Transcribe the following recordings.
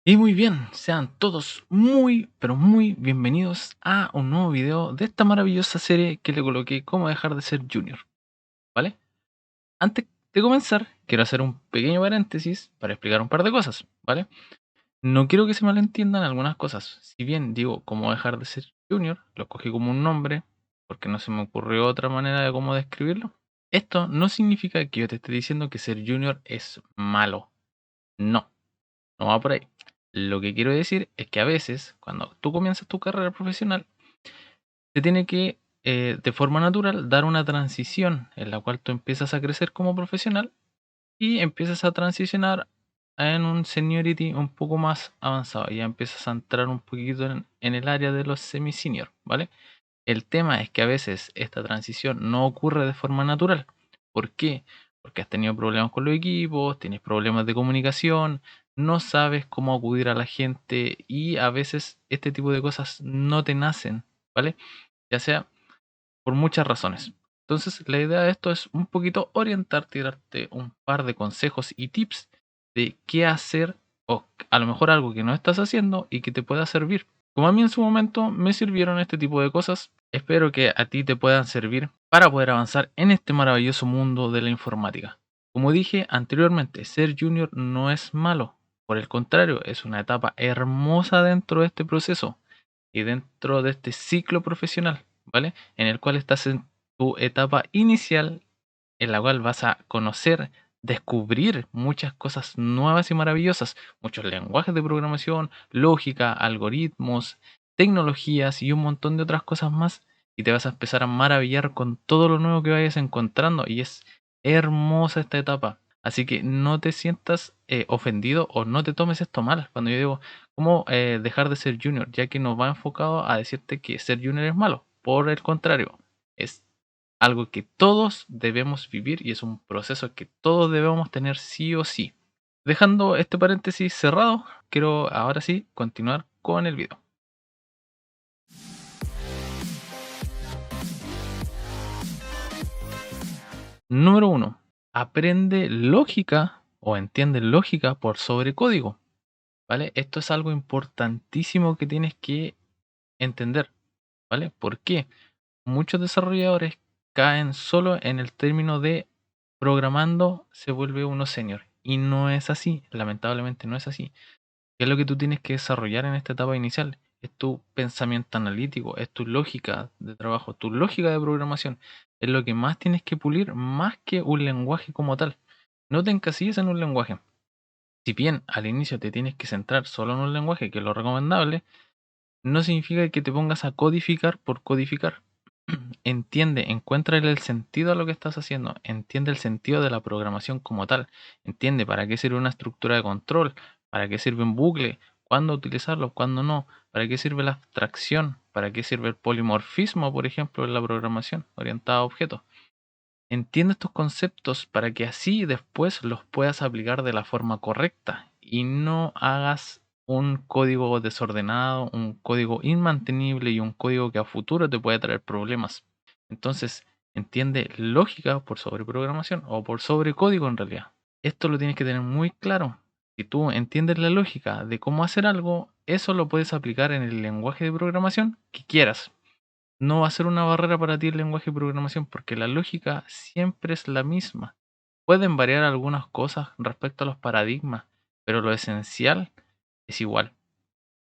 Y muy bien, sean todos muy, pero muy bienvenidos a un nuevo video de esta maravillosa serie que le coloqué Cómo dejar de ser junior, ¿vale? Antes de comenzar, quiero hacer un pequeño paréntesis para explicar un par de cosas, ¿vale? No quiero que se malentiendan algunas cosas. Si bien digo cómo dejar de ser junior, lo cogí como un nombre, porque no se me ocurrió otra manera de cómo describirlo. Esto no significa que yo te esté diciendo que ser junior es malo. No, no va por ahí. Lo que quiero decir es que a veces, cuando tú comienzas tu carrera profesional, te tiene que, de forma natural, dar una transición en la cual tú empiezas a crecer como profesional y empiezas a transicionar en un seniority un poco más avanzado. Ya empiezas a entrar un poquito en el área de los semi-senior, ¿vale? El tema es que a veces esta transición no ocurre de forma natural. ¿Por qué? Porque has tenido problemas con los equipos, tienes problemas de comunicación, no sabes cómo acudir a la gente y a veces este tipo de cosas no te nacen, ¿vale? Ya sea por muchas razones. Entonces, la idea de esto es un poquito orientarte y darte un par de consejos y tips de qué hacer o a lo mejor algo que no estás haciendo y que te pueda servir. Como a mí en su momento me sirvieron este tipo de cosas, espero que a ti te puedan servir para poder avanzar en este maravilloso mundo de la informática. Como dije anteriormente, ser junior no es malo, por el contrario, es una etapa hermosa dentro de este proceso y dentro de este ciclo profesional, ¿vale? En el cual estás en tu etapa inicial, en la cual vas a conocer, descubrir muchas cosas nuevas y maravillosas, muchos lenguajes de programación, lógica, algoritmos, tecnologías y un montón de otras cosas más. Y te vas a empezar a maravillar con todo lo nuevo que vayas encontrando. Y es hermosa esta etapa. Así que no te sientas ofendido o no te tomes esto mal. Cuando yo digo, ¿cómo dejar de ser junior? Ya que no va enfocado a decirte que ser junior es malo. Por el contrario, es algo que todos debemos vivir y es un proceso que todos debemos tener sí o sí. Dejando este paréntesis cerrado, quiero ahora sí continuar con el video. Número uno, aprende lógica o entiende lógica por sobre código, ¿vale? Esto es algo importantísimo que tienes que entender, ¿vale? ¿Por qué? Muchos desarrolladores caen solo en el término de programando se vuelve uno senior. Y no es así, lamentablemente no es así. ¿Qué es lo que tú tienes que desarrollar en esta etapa inicial? Es tu pensamiento analítico, es tu lógica de trabajo, tu lógica de programación. Es lo que más tienes que pulir más que un lenguaje como tal. No te encasilles en un lenguaje. Si bien al inicio te tienes que centrar solo en un lenguaje, que es lo recomendable, no significa que te pongas a codificar por codificar. Entiende, encuéntrale el sentido a lo que estás haciendo, entiende el sentido de la programación como tal, entiende para qué sirve una estructura de control, para qué sirve un bucle, cuándo utilizarlo, cuándo no, para qué sirve la abstracción, para qué sirve el polimorfismo, por ejemplo, en la programación orientada a objetos. Entiende estos conceptos para que así después los puedas aplicar de la forma correcta y no hagas un código desordenado, un código inmantenible y un código que a futuro te puede traer problemas. Entonces, entiende lógica por sobre programación o por sobre código en realidad. Esto lo tienes que tener muy claro. Si tú entiendes la lógica de cómo hacer algo, eso lo puedes aplicar en el lenguaje de programación que quieras. No va a ser una barrera para ti el lenguaje de programación porque la lógica siempre es la misma. Pueden variar algunas cosas respecto a los paradigmas, pero lo esencial es igual.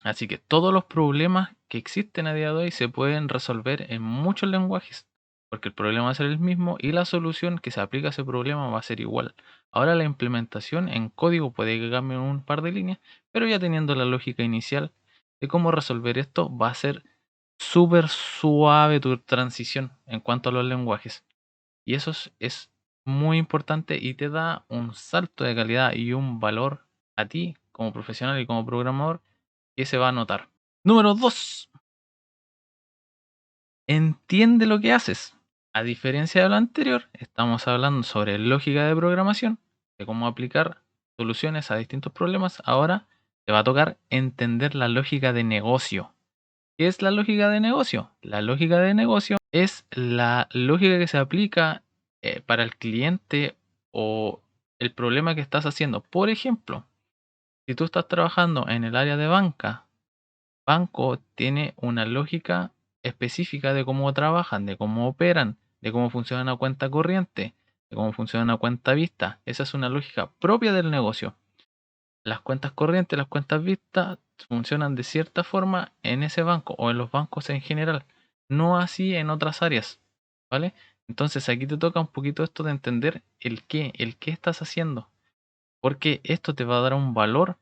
Así que todos los problemas que existen a día de hoy se pueden resolver en muchos lenguajes, porque el problema va a ser el mismo y la solución que se aplica a ese problema va a ser igual. Ahora la implementación en código puede que cambie un par de líneas, pero ya teniendo la lógica inicial de cómo resolver esto, va a ser súper suave tu transición en cuanto a los lenguajes. Y eso es muy importante y te da un salto de calidad y un valor a ti como profesional y como programador que se va a notar. Número 2, entiende lo que haces. A diferencia de lo anterior, estamos hablando sobre lógica de programación, de cómo aplicar soluciones a distintos problemas. Ahora te va a tocar entender la lógica de negocio. ¿Qué es la lógica de negocio? La lógica de negocio es la lógica que se aplica para el cliente o el problema que estás haciendo. Por ejemplo, Si tú estás trabajando en el área de banca, banco tiene una lógica específica de cómo trabajan, de cómo operan, de cómo funciona una cuenta corriente, de cómo funciona una cuenta vista. Esa es una lógica propia del negocio. Las cuentas corrientes, las cuentas vistas funcionan de cierta forma en ese banco o en los bancos en general, no así en otras áreas, ¿vale? Entonces aquí te toca un poquito esto de entender el qué estás haciendo, porque esto te va a dar un valor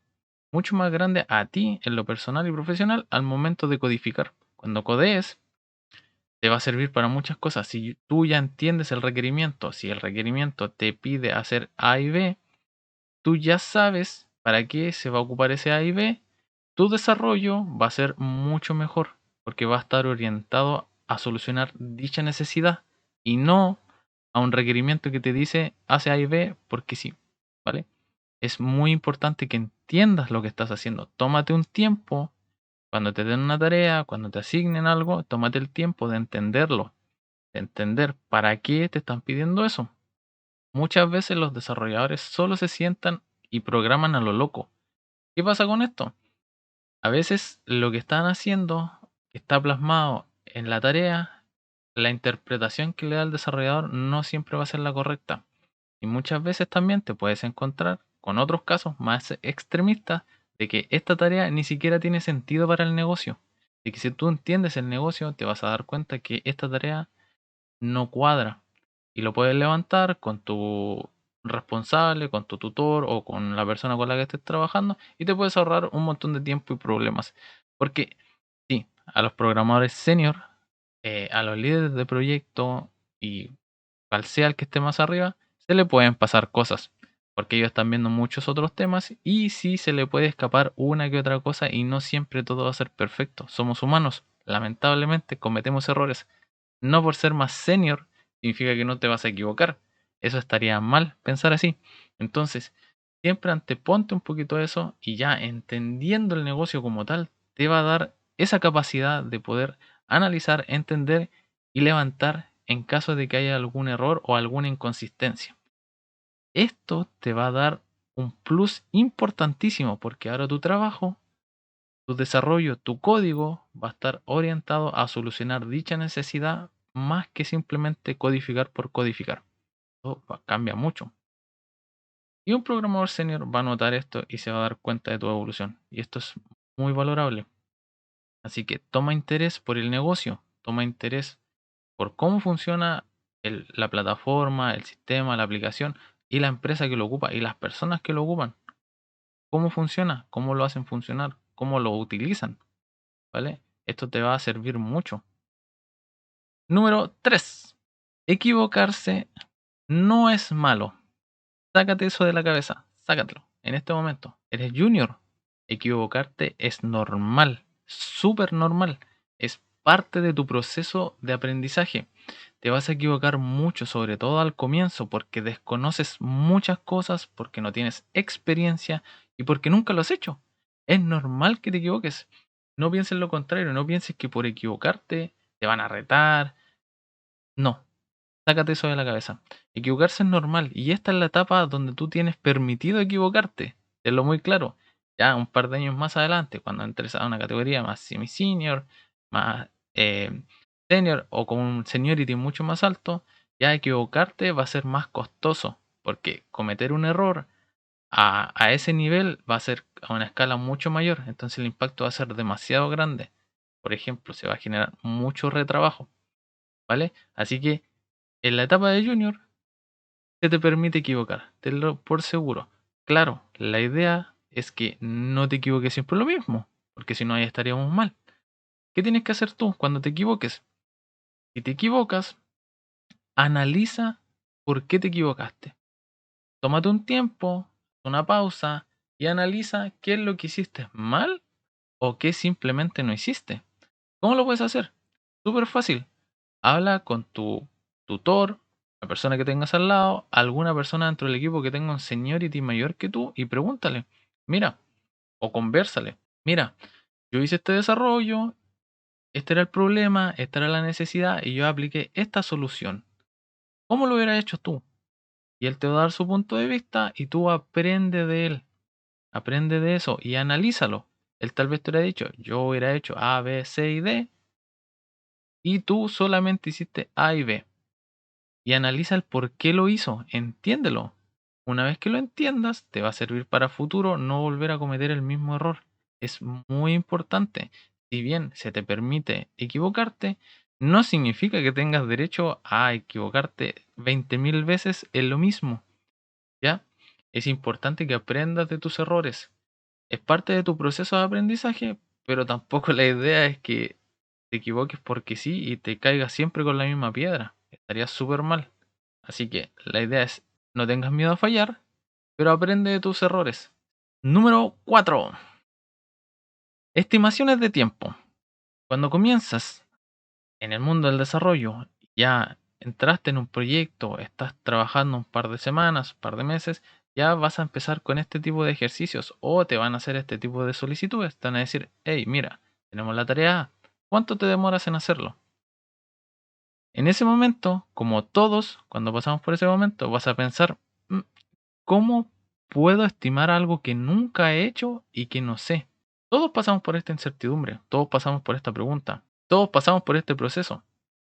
mucho más grande a ti en lo personal y profesional al momento de codificar. Cuando codees, te va a servir para muchas cosas. Si tú ya entiendes el requerimiento, si el requerimiento te pide hacer A y B, tú ya sabes para qué se va a ocupar ese A y B, tu desarrollo va a ser mucho mejor, porque va a estar orientado a solucionar dicha necesidad y no a un requerimiento que te dice hace A y B porque sí, ¿vale? Es muy importante que entiendas lo que estás haciendo. Tómate un tiempo cuando te den una tarea, cuando te asignen algo, tómate el tiempo de entenderlo, de entender para qué te están pidiendo eso. Muchas veces los desarrolladores solo se sientan y programan a lo loco. ¿Qué pasa con esto? A veces lo que están haciendo, que está plasmado en la tarea, la interpretación que le da el desarrollador no siempre va a ser la correcta. Y muchas veces también te puedes encontrar con otros casos más extremistas de que esta tarea ni siquiera tiene sentido para el negocio. Y que si tú entiendes el negocio, te vas a dar cuenta que esta tarea no cuadra. Y lo puedes levantar con tu responsable, con tu tutor o con la persona con la que estés trabajando y te puedes ahorrar un montón de tiempo y problemas. Porque sí, a los programadores senior, a los líderes de proyecto y cual sea el que esté más arriba, se le pueden pasar cosas. Porque ellos están viendo muchos otros temas y sí se le puede escapar una que otra cosa y no siempre todo va a ser perfecto. Somos humanos, lamentablemente cometemos errores. No por ser más senior significa que no te vas a equivocar. Eso estaría mal pensar así. Entonces, siempre anteponte un poquito a eso y ya entendiendo el negocio como tal, te va a dar esa capacidad de poder analizar, entender y levantar en caso de que haya algún error o alguna inconsistencia. Esto te va a dar un plus importantísimo porque ahora tu trabajo, tu desarrollo, tu código va a estar orientado a solucionar dicha necesidad más que simplemente codificar por codificar. Eso cambia mucho. Y un programador senior va a notar esto y se va a dar cuenta de tu evolución. Y esto es muy valorable. Así que toma interés por el negocio, toma interés por cómo funciona la plataforma, el sistema, la aplicación y la empresa que lo ocupa y las personas que lo ocupan. Cómo funciona, cómo lo hacen funcionar, cómo lo utilizan, ¿vale? Esto te va a servir mucho. Número 3. Equivocarse no es malo. Sácate eso de la cabeza, sácatelo. En este momento, eres junior. Equivocarte es normal, súper normal. Es parte de tu proceso de aprendizaje. Te vas a equivocar mucho, sobre todo al comienzo, porque desconoces muchas cosas, porque no tienes experiencia y porque nunca lo has hecho. Es normal que te equivoques. No pienses lo contrario, no pienses que por equivocarte te van a retar. No, sácate eso de la cabeza. Equivocarse es normal y esta es la etapa donde tú tienes permitido equivocarte. Tenlo muy claro. Ya un par de años más adelante, cuando entres a una categoría más semi-senior, más senior o con un seniority mucho más alto, ya equivocarte va a ser más costoso porque cometer un error a ese nivel va a ser a una escala mucho mayor. Entonces el impacto va a ser demasiado grande. Por ejemplo, se va a generar mucho retrabajo. ¿Vale? Así que en la etapa de junior se te permite equivocar, tenlo por seguro. Claro, la idea es que no te equivoques siempre lo mismo, porque si no ahí estaríamos mal. ¿Qué tienes que hacer tú cuando te equivoques? Si te equivocas, analiza por qué te equivocaste. Tómate un tiempo, una pausa y analiza qué es lo que hiciste mal o qué simplemente no hiciste. ¿Cómo lo puedes hacer? Súper fácil. Habla con tu tutor, la persona que tengas al lado, alguna persona dentro del equipo que tenga un seniority mayor que tú y pregúntale, mira, o conversale, mira, yo hice este desarrollo, este era el problema, esta era la necesidad y yo apliqué esta solución. ¿Cómo lo hubieras hecho tú? Y él te va a dar su punto de vista y tú aprende de él. aprende de eso y analízalo. Él tal vez te hubiera dicho, yo hubiera hecho A, B, C y D, y tú solamente hiciste A y B. Y analiza el por qué lo hizo, entiéndelo. Una vez que lo entiendas, te va a servir para futuro no volver a cometer el mismo error. Es muy importante. Si bien se te permite equivocarte, no significa que tengas derecho a equivocarte 20.000 veces en lo mismo, ¿ya? Es importante que aprendas de tus errores. Es parte de tu proceso de aprendizaje, pero tampoco la idea es que te equivoques porque sí y te caigas siempre con la misma piedra. Estaría súper mal. Así que la idea es no tengas miedo a fallar, pero aprende de tus errores. Número 4. Estimaciones de tiempo. Cuando comienzas en el mundo del desarrollo, ya entraste en un proyecto, estás trabajando un par de semanas, un par de meses, ya vas a empezar con este tipo de ejercicios o te van a hacer este tipo de solicitudes. Te van a decir, hey, mira, tenemos la tarea A, ¿cuánto te demoras en hacerlo? En ese momento, como todos, cuando pasamos por ese momento, vas a pensar, "Mm, ¿cómo puedo estimar algo que nunca he hecho y que no sé?" Todos pasamos por esta incertidumbre, todos pasamos por esta pregunta, todos pasamos por este proceso.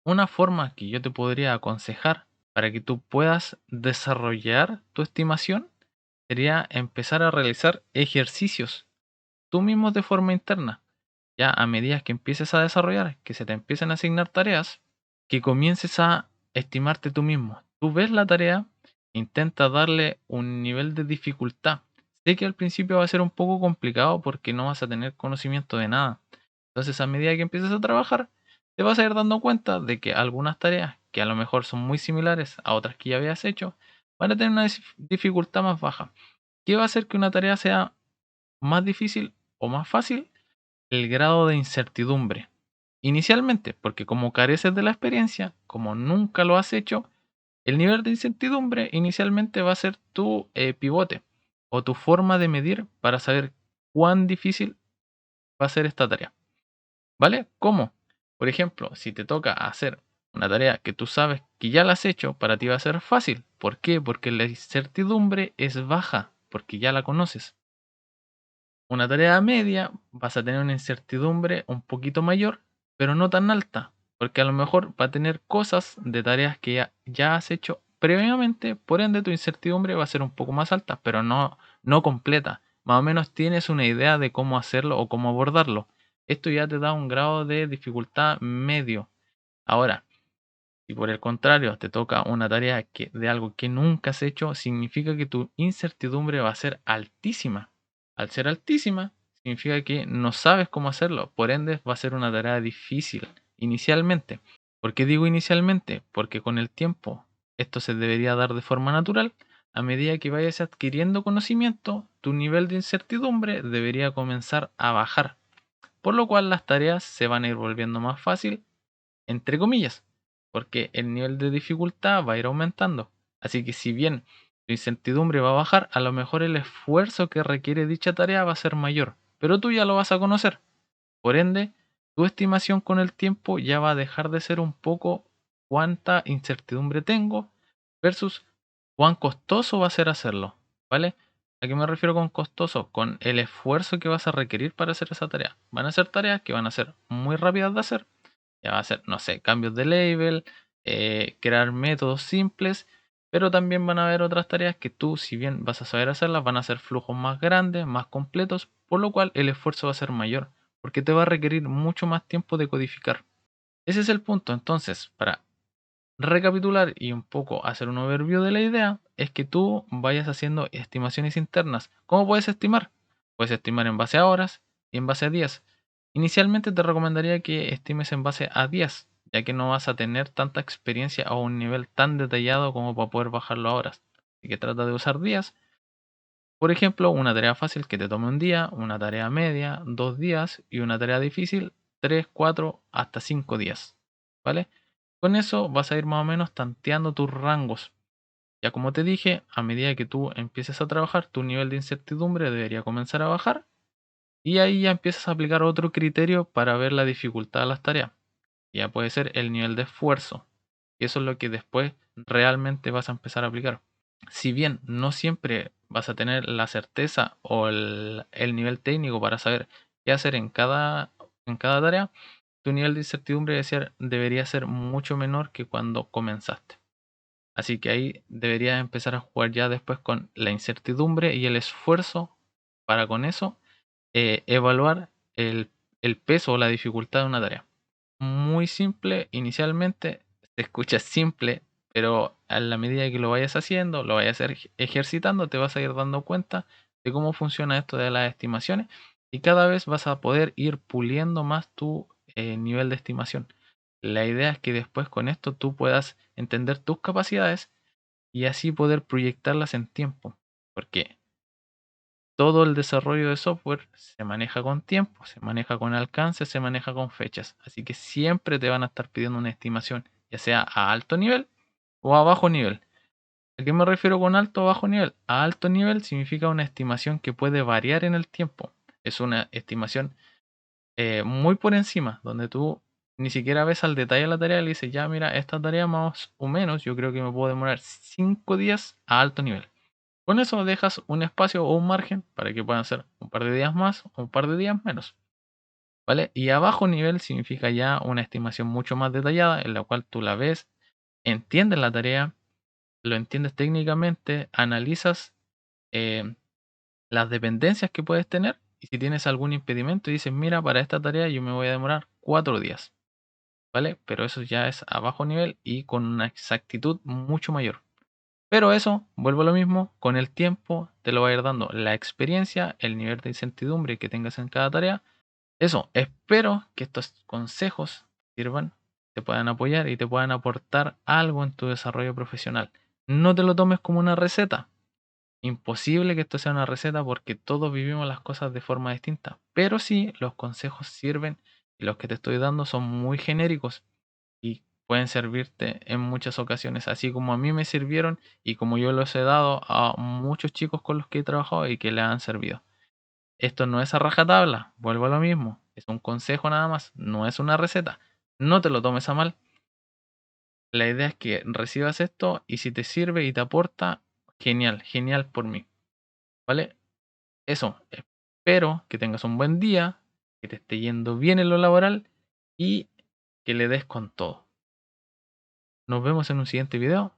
Una forma que yo te podría aconsejar para que tú puedas desarrollar tu estimación sería empezar a realizar ejercicios tú mismo de forma interna. Ya a medida que empieces a desarrollar, que se te empiecen a asignar tareas, que comiences a estimarte tú mismo. Tú ves la tarea, intenta darle un nivel de dificultad. Sé que al principio va a ser un poco complicado porque no vas a tener conocimiento de nada. Entonces, a medida que empieces a trabajar, te vas a ir dando cuenta de que algunas tareas que a lo mejor son muy similares a otras que ya habías hecho, van a tener una dificultad más baja. ¿Qué va a hacer que una tarea sea más difícil o más fácil? El grado de incertidumbre. Inicialmente, porque como careces de la experiencia, como nunca lo has hecho, el nivel de incertidumbre inicialmente va a ser tu pivote o tu forma de medir para saber cuán difícil va a ser esta tarea. ¿Vale? ¿Cómo? Por ejemplo, si te toca hacer una tarea que tú sabes que ya la has hecho, para ti va a ser fácil. ¿Por qué? Porque la incertidumbre es baja, porque ya la conoces. Una tarea media vas a tener una incertidumbre un poquito mayor, pero no tan alta, porque a lo mejor va a tener cosas de tareas que ya has hecho previamente, por ende tu incertidumbre va a ser un poco más alta, pero no completa. Más o menos tienes una idea de cómo hacerlo o cómo abordarlo. Esto ya te da un grado de dificultad medio. Ahora, si por el contrario te toca una tarea de algo que nunca has hecho, significa que tu incertidumbre va a ser altísima. Al ser altísima, significa que no sabes cómo hacerlo. Por ende, va a ser una tarea difícil inicialmente. ¿Por qué digo inicialmente? Porque con el tiempo esto se debería dar de forma natural. A medida que vayas adquiriendo conocimiento, tu nivel de incertidumbre debería comenzar a bajar. Por lo cual las tareas se van a ir volviendo más fácil entre comillas, porque el nivel de dificultad va a ir aumentando. Así que si bien tu incertidumbre va a bajar, a lo mejor el esfuerzo que requiere dicha tarea va a ser mayor, pero tú ya lo vas a conocer. Por ende, tu estimación con el tiempo ya va a dejar de ser un poco cuánta incertidumbre tengo versus cuán costoso va a ser hacerlo, ¿vale? ¿A qué me refiero con costoso? Con el esfuerzo que vas a requerir para hacer esa tarea. Van a ser tareas que van a ser muy rápidas de hacer, ya va a ser, no sé, cambios de label, crear métodos simples, pero también van a haber otras tareas que tú, si bien vas a saber hacerlas, van a ser flujos más grandes, más completos, por lo cual el esfuerzo va a ser mayor, porque te va a requerir mucho más tiempo de codificar. Ese es el punto. Entonces, para recapitular y un poco hacer un overview de la idea, es que tú vayas haciendo estimaciones internas. ¿Cómo puedes estimar? Puedes estimar en base a horas y en base a días. Inicialmente te recomendaría que estimes en base a días, ya que no vas a tener tanta experiencia a un nivel tan detallado como para poder bajarlo a horas. Así que trata de usar días. Por ejemplo, una tarea fácil que te tome un día, una tarea media, 2 días y una tarea difícil, 3, 4, hasta 5 días. ¿Vale? Con eso vas a ir más o menos tanteando tus rangos. Ya como te dije, a medida que tú empieces a trabajar, tu nivel de incertidumbre debería comenzar a bajar y ahí ya empiezas a aplicar otro criterio para ver la dificultad de las tareas. Ya puede ser el nivel de esfuerzo. Y eso es lo que después realmente vas a empezar a aplicar. Si bien no siempre vas a tener la certeza o el nivel técnico para saber qué hacer en cada tarea, tu nivel de incertidumbre debería ser mucho menor que cuando comenzaste. Así que ahí deberías empezar a jugar ya después con la incertidumbre y el esfuerzo para con eso evaluar el peso o la dificultad de una tarea. Muy simple, inicialmente se escucha simple, pero a la medida que lo vayas haciendo, lo vayas ejercitando, te vas a ir dando cuenta de cómo funciona esto de las estimaciones y cada vez vas a poder ir puliendo más tu nivel de estimación. La idea es que después con esto tú puedas entender tus capacidades y así poder proyectarlas en tiempo, porque todo el desarrollo de software se maneja con tiempo, se maneja con alcance, se maneja con fechas. Así que siempre te van a estar pidiendo una estimación, ya sea a alto nivel o a bajo nivel. ¿A qué me refiero con alto o bajo nivel? A alto nivel significa una estimación que puede variar en el tiempo. Es una estimación muy por encima, donde tú ni siquiera ves al detalle la tarea y le dices, ya mira, esta tarea más o menos yo creo que me puedo demorar 5 días a alto nivel. Con eso dejas un espacio o un margen para que puedan ser un par de días más o un par de días menos, ¿vale? Y a bajo nivel significa ya una estimación mucho más detallada en la cual tú la ves, entiendes la tarea, lo entiendes técnicamente, analizas eh, las dependencias que puedes tener y si tienes algún impedimento y dices, mira, para esta tarea yo me voy a demorar 4 días, ¿vale? Pero eso ya es a bajo nivel y con una exactitud mucho mayor. Pero eso, vuelvo a lo mismo, con el tiempo te lo va a ir dando la experiencia, el nivel de incertidumbre que tengas en cada tarea. Eso, espero que estos consejos sirvan, te puedan apoyar y te puedan aportar algo en tu desarrollo profesional. No te lo tomes como una receta. Imposible que esto sea una receta porque todos vivimos las cosas de forma distinta. Pero sí, los consejos sirven y los que te estoy dando son muy genéricos y pueden servirte en muchas ocasiones, así como a mí me sirvieron y como yo los he dado a muchos chicos con los que he trabajado y que les han servido. Esto no es a rajatabla, vuelvo a lo mismo, es un consejo nada más, no es una receta. No te lo tomes a mal. La idea es que recibas esto y si te sirve y te aporta, genial, genial por mí, ¿vale? Eso, espero que tengas un buen día, que te esté yendo bien en lo laboral y que le des con todo. Nos vemos en un siguiente video.